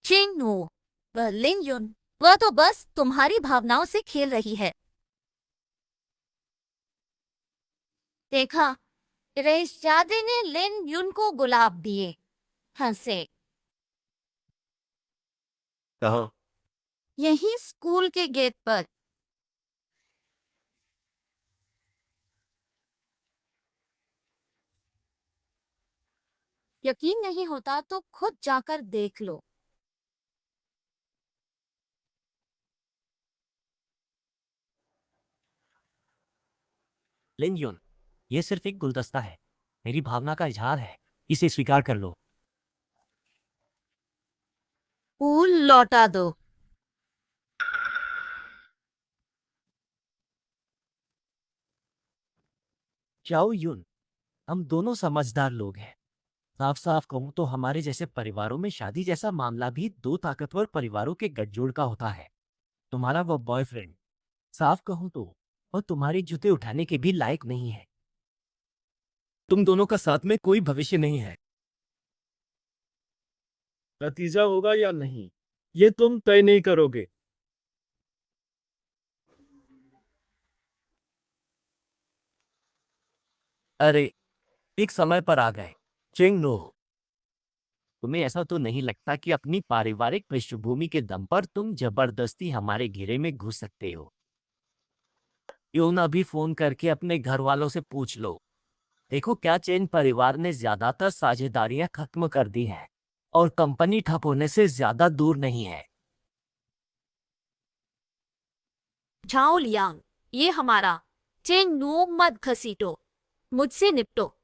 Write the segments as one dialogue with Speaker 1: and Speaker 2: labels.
Speaker 1: चिंगनू, वह लिन युन, वह तो बस तुम्हारी भावनाओं से खेल रही है। देखा, रईसजादे ने लिन युन को गुलाब दिए। हंसे।
Speaker 2: कहाँ?
Speaker 1: यहीं स्कूल के गेट पर। यकीन नहीं होता तो खुद जाकर देख लो।
Speaker 2: लिन युन, ये सिर्फ एक गुलदस्ता है, मेरी भावना का इजहार है, इसे स्वीकार कर लो।
Speaker 1: फूल लौटा दो।
Speaker 2: चाओ युन, हम दोनों समझदार लोग हैं। साफ साफ कहूं तो हमारे जैसे परिवारों में शादी जैसा मामला भी दो ताकतवर परिवारों के गठजोड़ का होता है। तुम्हारा वो बॉयफ्रेंड, साफ कहूं तो, और तुम्हारे जूते उठाने के भी लायक नहीं है। तुम दोनों का साथ में कोई भविष्य नहीं है। नतीजा होगा या नहीं, ये तुम तय नहीं करोगे। अरे, एक समय पर आ गए। चिंगनो, तुम्हें ऐसा तो नहीं लगता कि अपनी पारिवारिक पृष्ठभूमि के दम पर तुम जबरदस्ती हमारे घेरे में घुस सकते हो? क्यों ना अभी फोन करके अपने घर वालों से पूछ लो। देखो, क्या चेन परिवार ने ज्यादातर साझेदारियां खत्म कर दी हैं और कंपनी ठप होने से ज्यादा दूर नहीं है।
Speaker 1: झाओ लियांग, ये हमारा। चिंगनू, मत घसीटो, मुझसे निपटो।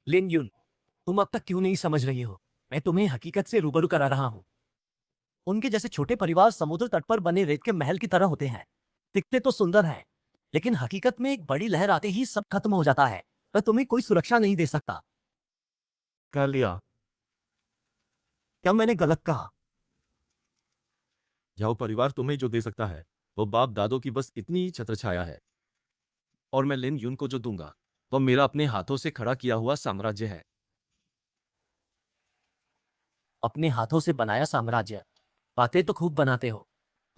Speaker 2: लिन युन, तुम अब तक क्यों नहीं समझ रही हो? मैं तुम्हें हकीकत से रूबरू करा रहा हूं। उनके जैसे छोटे परिवार समुद्र तट पर बने रेत के महल की तरह होते हैं। दिखते तो सुंदर हैं, लेकिन हकीकत में एक बड़ी लहर आते ही सब खत्म हो जाता है। वह तुम्हें कोई सुरक्षा नहीं दे सकता। कर लिया? क्या मैंने गलत कहा?
Speaker 3: जाओ, परिवार तुम्हें जो दे सकता है वो बाप दादों की बस इतनी ही छत्रछाया है, और मैं लिन युन को जो दूंगा वह मेरा अपने हाथों से खड़ा किया हुआ साम्राज्य है।
Speaker 2: अपने हाथों से बनाया साम्राज्य? बातें तो खूब बनाते हो।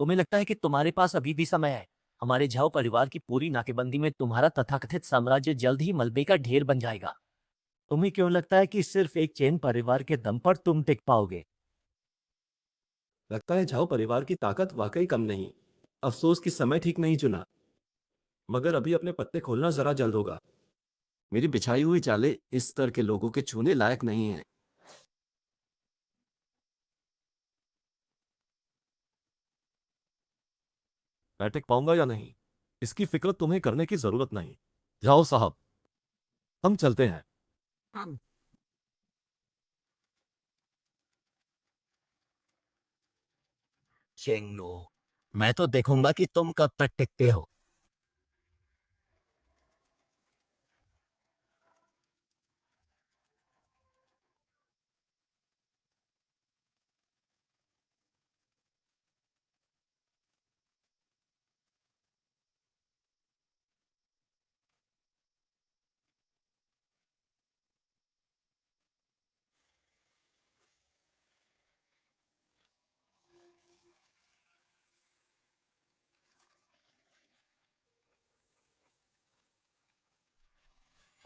Speaker 2: तुम्हें लगता है कि तुम्हारे पास अभी भी समय है? हमारे झाओ परिवार की पूरी नाकेबंदी में तुम्हारा तथाकथित साम्राज्य जल्द ही मलबे का ढेर बन जाएगा। तुम्हें क्यों लगता है कि सिर्फ एक चैन परिवार के दम पर तुम टिक पाओगे?
Speaker 3: लगता है जाओ परिवार की ताकत वाकई कम नहीं। अफसोस कि समय ठीक नहीं चुना, मगर अभी अपने पत्ते खोलना जरा जल्द होगा। मेरी बिछाई हुई चालें इस स्तर के लोगों के छूने लायक नहीं है। मैं टिक पाऊंगा या नहीं, इसकी फिक्र तुम्हें करने की जरूरत नहीं। जाओ साहब, हम चलते हैं।
Speaker 2: चेंगनो, मैं तो देखूंगा कि तुम कब तक टिकते हो।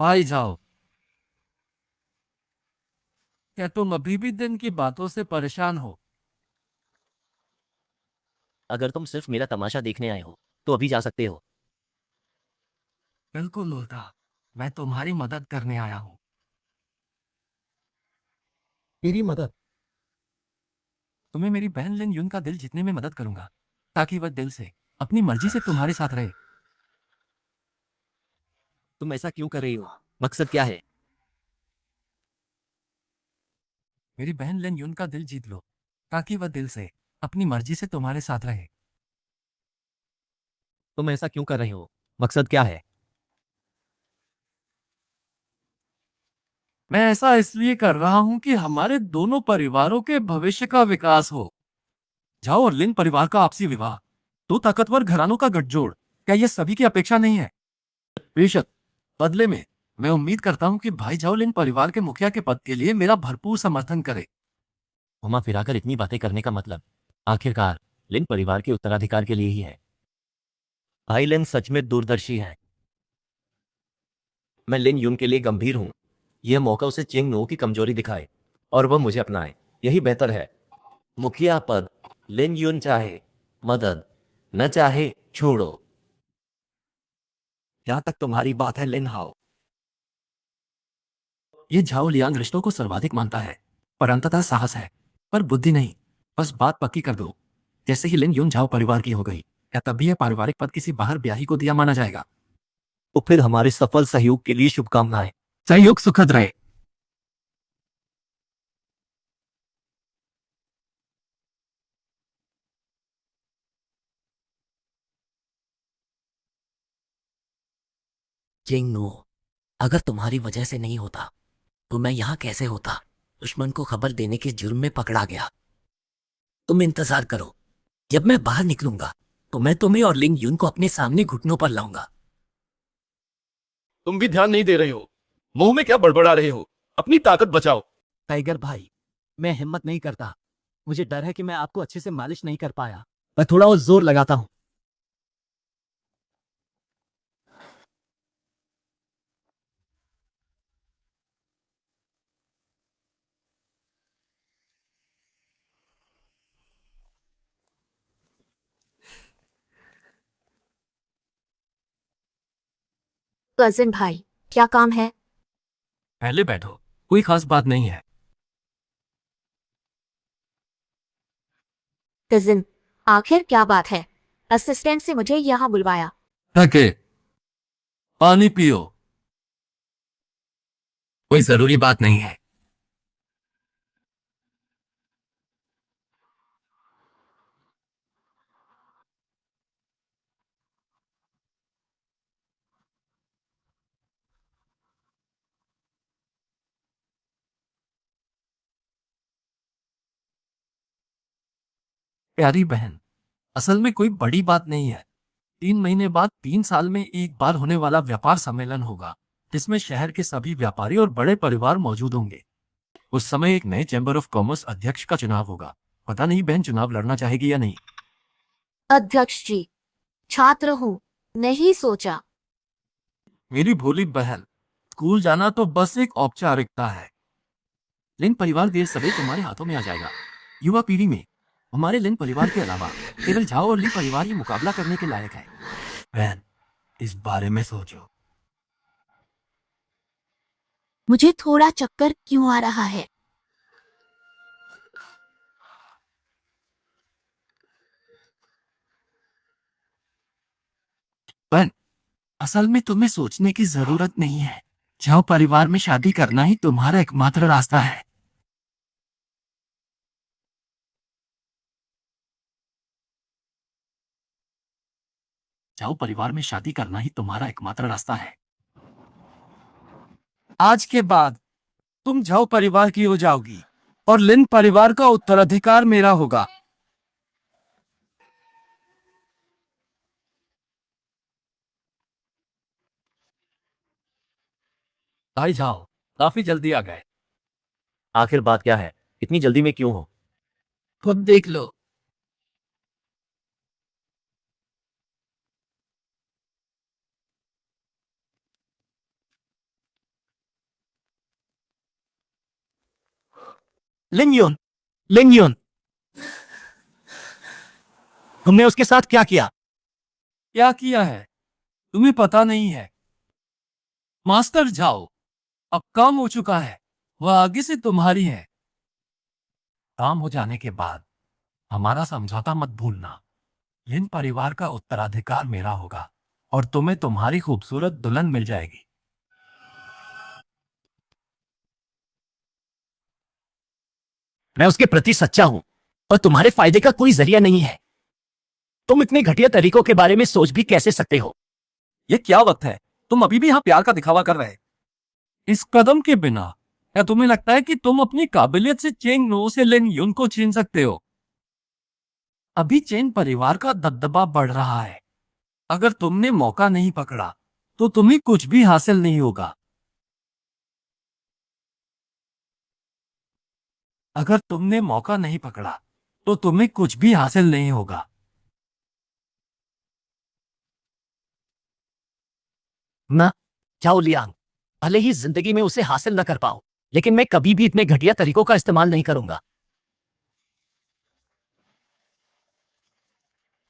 Speaker 4: भाई जाओ, क्या तुम अभी भी दिन की बातों से परेशान हो?
Speaker 2: अगर तुम सिर्फ मेरा तमाशा देखने आए हो तो अभी जा सकते हो।
Speaker 4: बिल्कुल उल्टा, मैं तुम्हारी मदद करने आया हूँ।
Speaker 3: मेरी मदद?
Speaker 4: तुम्हें मेरी बहन लिन युन का दिल जीतने में मदद करूंगा, ताकि वह दिल से अपनी मर्जी से तुम्हारे साथ रहे।
Speaker 2: तुम ऐसा क्यों कर रही हो? मकसद क्या है?
Speaker 4: मेरी बहन लिन युन का दिल जीत लो, ताकि वह दिल से अपनी मर्जी से तुम्हारे साथ रहे।
Speaker 2: तुम ऐसा क्यों कर रही हो? मकसद क्या है?
Speaker 4: मैं ऐसा इसलिए कर रहा हूं कि हमारे दोनों परिवारों के भविष्य का विकास हो। जाओ और लिन परिवार का आपसी विवाह, दो ताकतवर घरानों का गठजोड़, क्या यह सभी की अपेक्षा नहीं है? बेशक, बदले में मैं उम्मीद करता हूं कि भाई जाओ लिन परिवार के मुखिया के पद के लिए मेरा भरपूर समर्थन करे।
Speaker 2: घुमा फिराकर इतनी बातें करने का मतलब आखिरकार लिन परिवार के उत्तराधिकार के लिए ही है। भाई लिन सच में दूरदर्शी है। मैं लिन यून के लिए गंभीर हूं। यह मौका उसे चेंग नो की कमजोरी दिखाए और वह मुझे अपनाए, यही बेहतर है। मुखिया पद लिन यून चाहे मदद, न चाहे छोड़ो। यहां तक तुम्हारी बात है लिन हाओ।
Speaker 4: ये झाओ लियांग रिश्तों को सर्वाधिक मानता है, पर अंततः साहस है, पर बुद्धि नहीं। बस बात पक्की कर दो। जैसे ही लिन यून झाओ परिवार की हो गई, क्या तब भी यह पारिवारिक पद किसी बाहर ब्याही को दिया माना जाएगा?
Speaker 2: तो फिर हमारे सफल सहयोग के लिए शुभकामनाएं।
Speaker 4: सहयोग सुखद रहे।
Speaker 2: चेंग नो, अगर तुम्हारी वजह से नहीं होता तो मैं यहां कैसे होता? दुश्मन को खबर देने के जुर्म में पकड़ा गया। तुम इंतजार करो, जब मैं बाहर निकलूंगा तो मैं तुम्हें और लिंग यून को अपने सामने घुटनों पर लाऊंगा।
Speaker 3: तुम भी ध्यान नहीं दे रहे हो। मुंह में क्या बड़बड़ा रहे हो? अपनी ताकत बचाओ।
Speaker 2: टाइगर भाई, मैं हिम्मत नहीं करता। मुझे डर है कि मैं आपको अच्छे से मालिश नहीं कर पाया। मैं थोड़ा और जोर लगाता हूं।
Speaker 1: कजिन भाई, क्या काम है?
Speaker 4: पहले बैठो, कोई खास बात नहीं है।
Speaker 1: कजिन, आखिर क्या बात है? असिस्टेंट से मुझे यहाँ बुलवाया।
Speaker 4: थके, पानी पियो। कोई जरूरी बात नहीं है। प्यारी बहन, असल में कोई बड़ी बात नहीं है। 3 महीने बाद 3 साल में एक बार होने वाला व्यापार सम्मेलन होगा, जिसमें शहर के सभी व्यापारी और बड़े परिवार मौजूद होंगे। उस समय एक नए चैम्बर ऑफ कॉमर्स अध्यक्ष का चुनाव होगा। पता नहीं बहन चुनाव लड़ना चाहेगी या नहीं।
Speaker 1: अध्यक्ष जी, छात्र हूँ, नहीं सोचा।
Speaker 4: मेरी भोली बहन, स्कूल जाना तो बस एक औपचारिकता है। लिन परिवार देर सवेर तुम्हारे हाथों में आ जाएगा। युवा पीढ़ी में हमारे लिन परिवार के अलावा केवल झाओ और ली परिवार ही मुकाबला करने के लायक है। बहन, इस बारे में सोचो।
Speaker 1: मुझे थोड़ा चक्कर क्यों आ रहा है?
Speaker 4: बहन, असल में तुम्हें सोचने की जरूरत नहीं है। झाओ परिवार में शादी करना ही तुम्हारा एकमात्र रास्ता है। झाओ परिवार में शादी करना ही तुम्हारा एकमात्र रास्ता है। आज के बाद तुम झाओ परिवार की हो जाओगी और लिन परिवार का उत्तराधिकार मेरा होगा। भाई झाओ, काफी जल्दी आ गए।
Speaker 2: आखिर बात क्या है? इतनी जल्दी में क्यों हो?
Speaker 4: खुद देख लो।
Speaker 2: लिंग यून, लिंग यून, तुमने उसके साथ क्या किया?
Speaker 4: क्या किया है तुम्हें पता नहीं है? मास्टर झाओ, अब काम हो चुका है, वह आगे से तुम्हारी है। काम हो जाने के बाद हमारा समझौता मत भूलना। लिन परिवार का उत्तराधिकार मेरा होगा और तुम्हें तुम्हारी खूबसूरत दुल्हन मिल जाएगी।
Speaker 2: मैं उसके प्रति सच्चा हूं और तुम्हारे फायदे का कोई जरिया नहीं है। तुम इतने घटिया तरीकों के बारे में सोच भी कैसे सकते हो?
Speaker 4: ये क्या वक्त है? तुम अभी भी यहाँ प्यार का दिखावा कर रहे। इस कदम के बिना क्या तुम्हें लगता है कि तुम अपनी काबिलियत से चेंग नो से लिन यून को छीन सकते हो? अभी चेन परिवार का दबदबा बढ़ रहा है। अगर तुमने मौका नहीं पकड़ा तो तुम्हें कुछ भी हासिल नहीं होगा। अगर तुमने मौका नहीं पकड़ा तो तुम्हें कुछ भी हासिल नहीं होगा।
Speaker 2: ना, जाओ लियांग, भले ही जिंदगी में उसे हासिल न कर पाओ, लेकिन मैं कभी भी इतने घटिया तरीकों का इस्तेमाल नहीं करूंगा।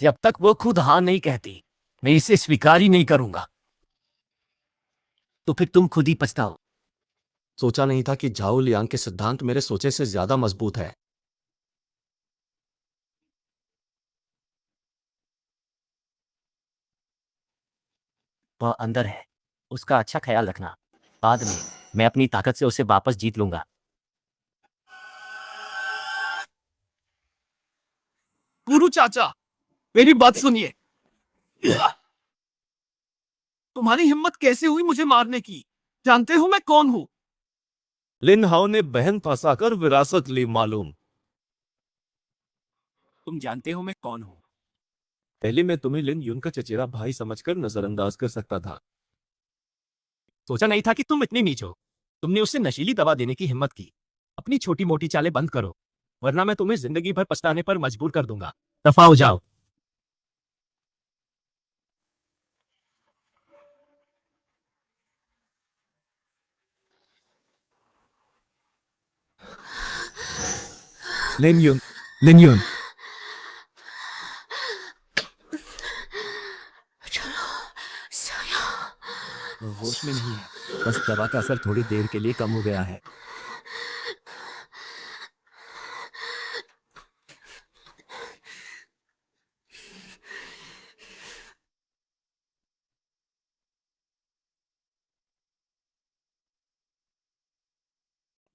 Speaker 2: जब तक वो खुद हाँ नहीं कहती, मैं इसे स्वीकार ही नहीं करूंगा। तो फिर तुम खुद ही पछताओ।
Speaker 3: सोचा नहीं था कि झाओ लियांग के सिद्धांत मेरे सोचे से ज्यादा मजबूत है।
Speaker 2: वह अंदर है, उसका अच्छा ख्याल रखना। बाद में मैं अपनी ताकत से उसे वापस जीत लूंगा।
Speaker 4: गुरु चाचा, मेरी बात सुनिए। तुम्हारी हिम्मत कैसे हुई मुझे मारने की? जानते हो मैं कौन हूं?
Speaker 3: लिन हाओ ने बहन फंसाकर विरासत ली मालूम।
Speaker 4: तुम जानते हो मैं कौन हूं?
Speaker 3: पहले मैं तुम्हें लिन युन का चचेरा भाई समझकर नजरअंदाज कर सकता था।
Speaker 2: सोचा नहीं था कि तुम इतनी नीच हो। तुमने उसे नशीली दवा देने की हिम्मत की। अपनी छोटी मोटी चालें बंद करो, वरना मैं तुम्हें जिंदगी भर पछताने पर मजबूर कर दूंगा। दफा हो जाओ।
Speaker 3: लिन युन, लिन युन।
Speaker 2: वो होश में नहीं है, बस दवा का असर थोड़ी देर के लिए कम हो गया है।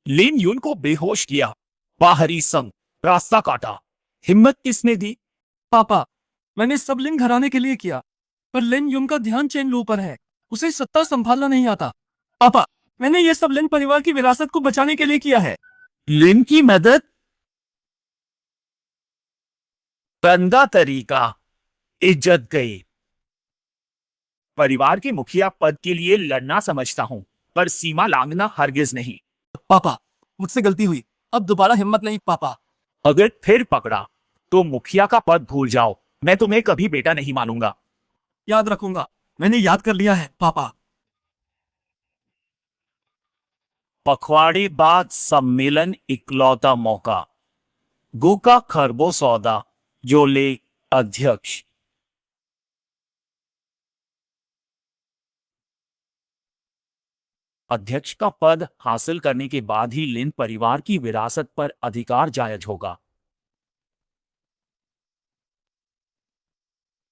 Speaker 5: लिन युन को बेहोश किया, बाहरी संग, रास्ता काटा। हिम्मत किसने दी?
Speaker 4: पापा, मैंने सब लिन घराने के लिए किया, पर लिन युन का ध्यान चेन लू पर है। उसे सत्ता संभालना नहीं आता। पापा, मैंने ये सब लिन परिवार की विरासत को बचाने के लिए किया है।
Speaker 5: लिन की मदद? गंदा तरीका, इज्जत गई। परिवार के मुखिया पद के लिए लड़ना समझता हूं, पर सीमा लांघना हरगिज नहीं।
Speaker 4: पापा, मुझसे गलती हुई, अब दोबारा हिम्मत नहीं पापा।
Speaker 5: अगर फिर पकड़ा तो मुखिया का पद भूल जाओ। मैं तुम्हें कभी बेटा नहीं मानूंगा।
Speaker 4: याद रखूंगा, मैंने याद कर लिया है पापा।
Speaker 5: पखवाड़े बाद सम्मेलन इकलौता मौका। गो का खरबो सौदा, जो ले अध्यक्ष। अध्यक्ष का पद हासिल करने के बाद ही लिन परिवार की विरासत पर अधिकार जायज होगा।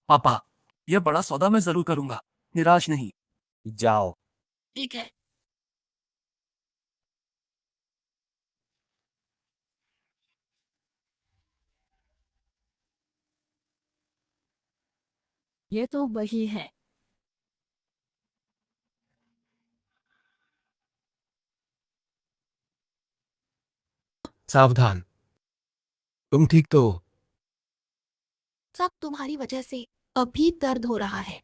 Speaker 4: पापा, यह बड़ा सौदा मैं जरूर करूंगा, निराश नहीं।
Speaker 5: जाओ।
Speaker 1: ठीक है। ये तो वही है।
Speaker 3: सावधान, तुम ठीक तो हो?
Speaker 1: सब तुम्हारी वजह से अभी दर्द हो रहा है।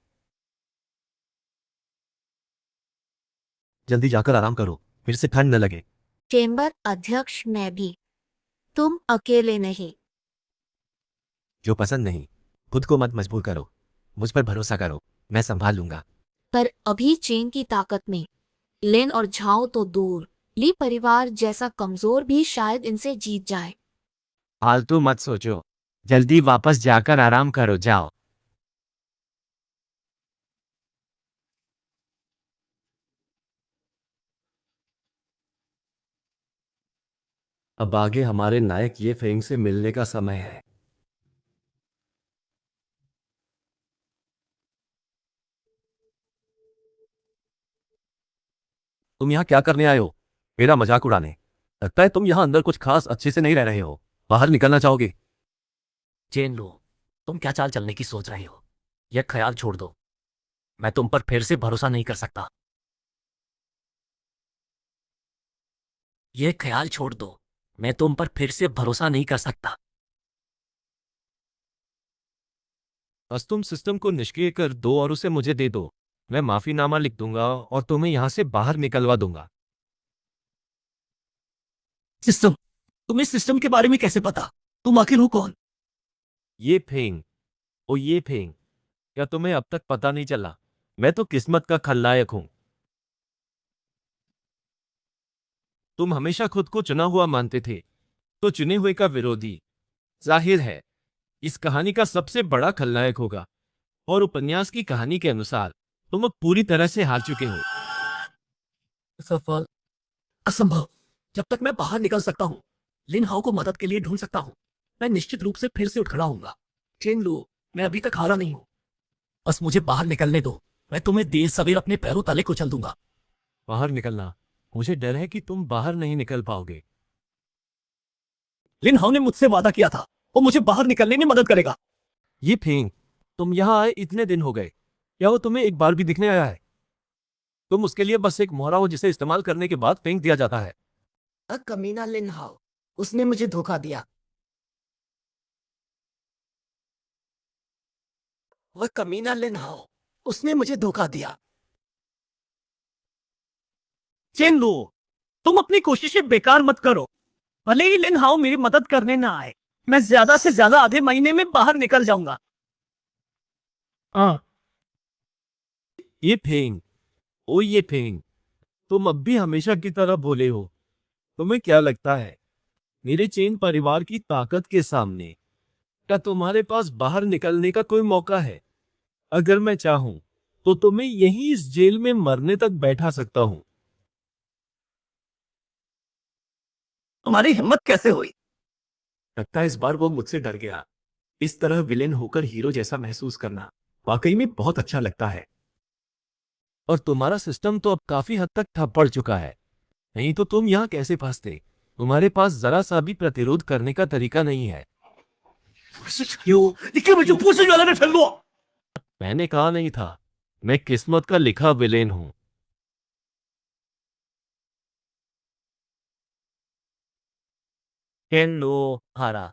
Speaker 3: जल्दी जाकर आराम करो, फिर से ठंड न लगे।
Speaker 1: चेंबर अध्यक्ष मैं भी, तुम अकेले नहीं।
Speaker 3: जो पसंद नहीं, खुद को मत मजबूर करो। मुझ पर भरोसा करो, मैं संभाल लूंगा।
Speaker 1: पर अभी चेन की ताकत में लिन और झाओ तो दूर, ली परिवार जैसा कमजोर भी शायद इनसे जीत जाए।
Speaker 2: फालतू मत सोचो, जल्दी वापस जाकर आराम करो, जाओ।
Speaker 3: अब आगे हमारे नायक ये फेंग से मिलने का समय है। तुम यहाँ क्या करने आए हो? मेरा मजाक उड़ाने? लगता है तुम यहाँ अंदर कुछ खास अच्छे से नहीं रह रहे हो। बाहर निकलना चाहोगे?
Speaker 2: चेन लो, तुम क्या चाल चलने की सोच रहे हो? यह ख्याल छोड़ दो, मैं तुम पर फिर से भरोसा नहीं कर सकता। यह ख्याल छोड़ दो, मैं तुम पर फिर से भरोसा नहीं कर सकता।
Speaker 3: बस तुम सिस्टम को निष्क्रिय कर दो और उसे मुझे दे दो। मैं माफीनामा लिख दूंगा और तुम्हें यहाँ से बाहर निकलवा दूंगा।
Speaker 4: सिस्टम,
Speaker 5: तुम्हें सिस्टम के बारे में कैसे पता? तुम आखिर हो कौन?
Speaker 2: ये फेंग, ओ ये फेंग, क्या तुम्हें अब तक पता नहीं चला? मैं तो किस्मत का खलनायक हूं। तुम हमेशा खुद को चुना हुआ मानते थे, तो चुने हुए का विरोधी जाहिर है इस कहानी का सबसे बड़ा खलनायक होगा। और उपन्यास की कहानी के अनुसार तुम अब पूरी तरह से हार चुके हो।
Speaker 5: सफल असंभव। जब तक मैं बाहर निकल सकता हूँ, लिन हाउ को मदद के लिए ढूंढ सकता हूँ, मैं निश्चित रूप से फिर से उठ खड़ा होऊंगा। चेन लो, मैं अभी तक हारा नहीं हूँ। बस मुझे बाहर निकलने दो, मैं तुम्हें देर सवेर अपने पैरों तले कुचल दूंगा।
Speaker 2: बाहर निकलना? मुझे डर है कि तुम बाहर नहीं निकल पाओगे।
Speaker 5: लिन हाउ ने मुझसे वादा किया था, वो मुझे बाहर निकलने में मदद करेगा।
Speaker 2: ये फेंग, तुम यहाँ आए इतने दिन हो गए, क्या वो तुम्हें एक बार भी दिखने आया है? तुम उसके लिए बस एक मोहरा हो जिसे इस्तेमाल करने के बाद फेंक दिया जाता है।
Speaker 5: कमीना लिन हाउ, उसने मुझे धोखा दिया। वह कमीना लिन हाउ, उसने मुझे धोखा दिया। चेन लो, तुम अपनी कोशिशें बेकार मत करो। भले ही लिन हाउ मेरी मदद करने ना आए, मैं ज्यादा से ज्यादा आधे महीने में बाहर निकल जाऊंगा। हाँ,
Speaker 2: ये फेंग, ओ ये फेंग, तुम अब भी हमेशा की तरह भोले हो। तुम्हें क्या लगता है मेरे चेन परिवार की ताकत के सामने क्या तुम्हारे पास बाहर निकलने का कोई मौका है? अगर मैं चाहूं तो तुम्हें यहीं इस जेल में मरने तक बैठा सकता हूं।
Speaker 5: तुम्हारी हिम्मत कैसे हुई?
Speaker 3: लगता है इस बार वो मुझसे डर गया। इस तरह विलेन होकर हीरो जैसा महसूस करना वाकई में बहुत अच्छा लगता है।
Speaker 2: और तुम्हारा सिस्टम तो अब काफी हद तक ठप पड़ चुका है। नहीं तो तुम यहाँ कैसे फंसते? तुम्हारे पास जरा सा भी प्रतिरोध करने का तरीका नहीं है। मैंने कहा नहीं था, मैं किस्मत का लिखा विलेन हूं। लो हारा,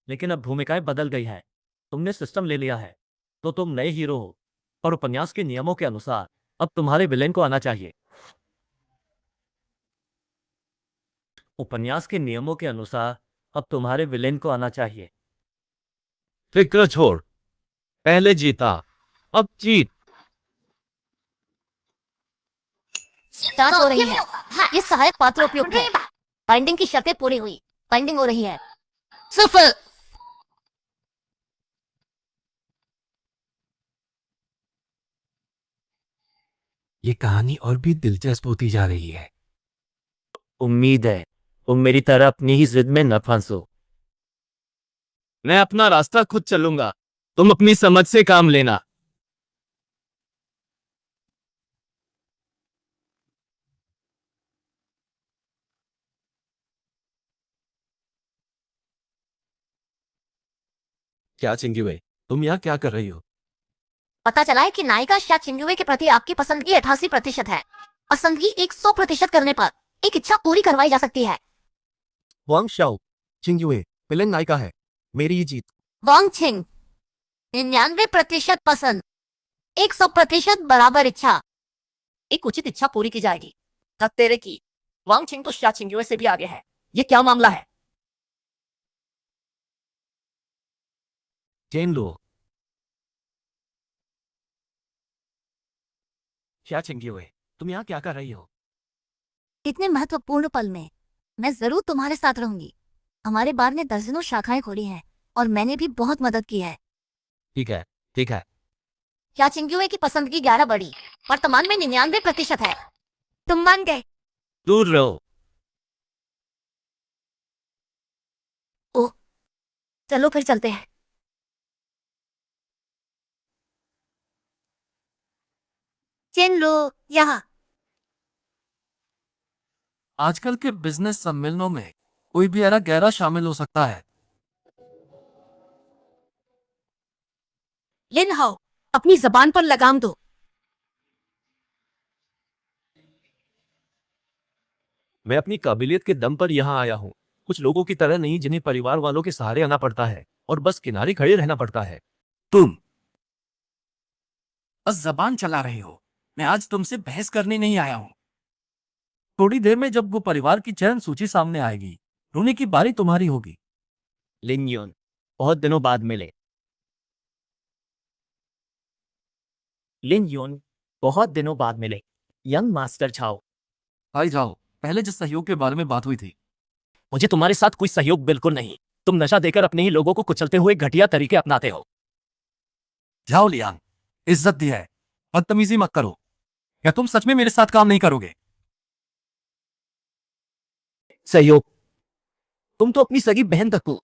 Speaker 2: लेकिन अब भूमिकाएं बदल गई हैं। तुमने सिस्टम ले लिया है, तो तुम नए हीरो हो। और उपन्यास के नियमों के अनुसार अब तुम्हारे विलेन को आना चाहिए। उपन्यास के नियमों के अनुसार अब तुम्हारे विलेन को आना चाहिए। फिक्र छोड़, पहले जीता, अब जीत।
Speaker 1: जांच हो रही है। ये सहायक पात्र उपयुक्त है। बाइंडिंग की शर्तें पूरी हुई। बाइंडिंग हो रही है। सफल।
Speaker 2: ये कहानी और भी दिलचस्प होती जा रही है। उम्मीद है तुम मेरी तरह अपनी ही जिद में न फंसो। मैं अपना रास्ता खुद चलूंगा, तुम अपनी समझ से काम लेना। क्या चिंगुए, तुम यहाँ क्या कर रही हो?
Speaker 1: पता चला है कि नायिका शा चिंगुए के प्रति आपकी पसंदगी 88% है। पसंदगी 100% करने पर एक इच्छा पूरी करवाई जा सकती है।
Speaker 3: वांग शाओ, चिंगयुए विलेन नायिका है, मेरी ही जीत।
Speaker 1: वांग छिंग 99% पसंद, 100% बराबर इच्छा। एक उचित इच्छा पूरी की जाएगी। तब तेरे की वांग छिंग तो शा चिंगुए से भी आगे है। ये क्या मामला है?
Speaker 2: चेन लो। क्या चिंगुए, तुम यहाँ क्या कर रही हो?
Speaker 1: इतने महत्वपूर्ण पल में मैं जरूर तुम्हारे साथ रहूंगी। हमारे बार ने दर्जनों शाखाएं खोली हैं और मैंने भी बहुत मदद की है।
Speaker 2: ठीक है, ठीक है।
Speaker 1: क्या चिंगुए की पसंदगी 11 बढ़ी, वर्तमान में 99% है। तुम मान गए?
Speaker 2: दूर रहो।
Speaker 1: ओह, चलो फिर चलते हैं। चेन लो यहाँ।
Speaker 4: आजकल के बिजनेस सम्मेलनों में कोई भी ऐरा गहरा शामिल हो सकता है।
Speaker 1: लिन हाओ, अपनी जबान पर लगाम दो।
Speaker 2: मैं अपनी काबिलियत के दम पर यहाँ आया हूँ, कुछ लोगों की तरह नहीं जिन्हें परिवार वालों के सहारे आना पड़ता है और बस किनारे खड़े रहना पड़ता है।
Speaker 4: तुम बस जबान चला रहे हो। मैं आज तुमसे बहस करने नहीं आया हूं। थोड़ी देर में जब वो परिवार की चयन सूची सामने आएगी, रोने की बारी तुम्हारी होगी।
Speaker 2: लिन यून, बहुत दिनों बाद मिले। लिन यून, बहुत दिनों बाद मिले। यंग मास्टर छाओ,
Speaker 4: आई जाओ, पहले जिस सहयोग के बारे में बात हुई थी।
Speaker 2: मुझे तुम्हारे साथ कोई सहयोग बिल्कुल नहीं। तुम नशा देकर अपने ही लोगों को कुचलते हुए घटिया तरीके अपनाते हो।
Speaker 4: जाओ लियांग, इज्जत दी है, बदतमीजी मत करो। क्या तुम सच में मेरे साथ काम नहीं करोगे?
Speaker 2: सहयोग? तुम तो अपनी सगी बहन तक को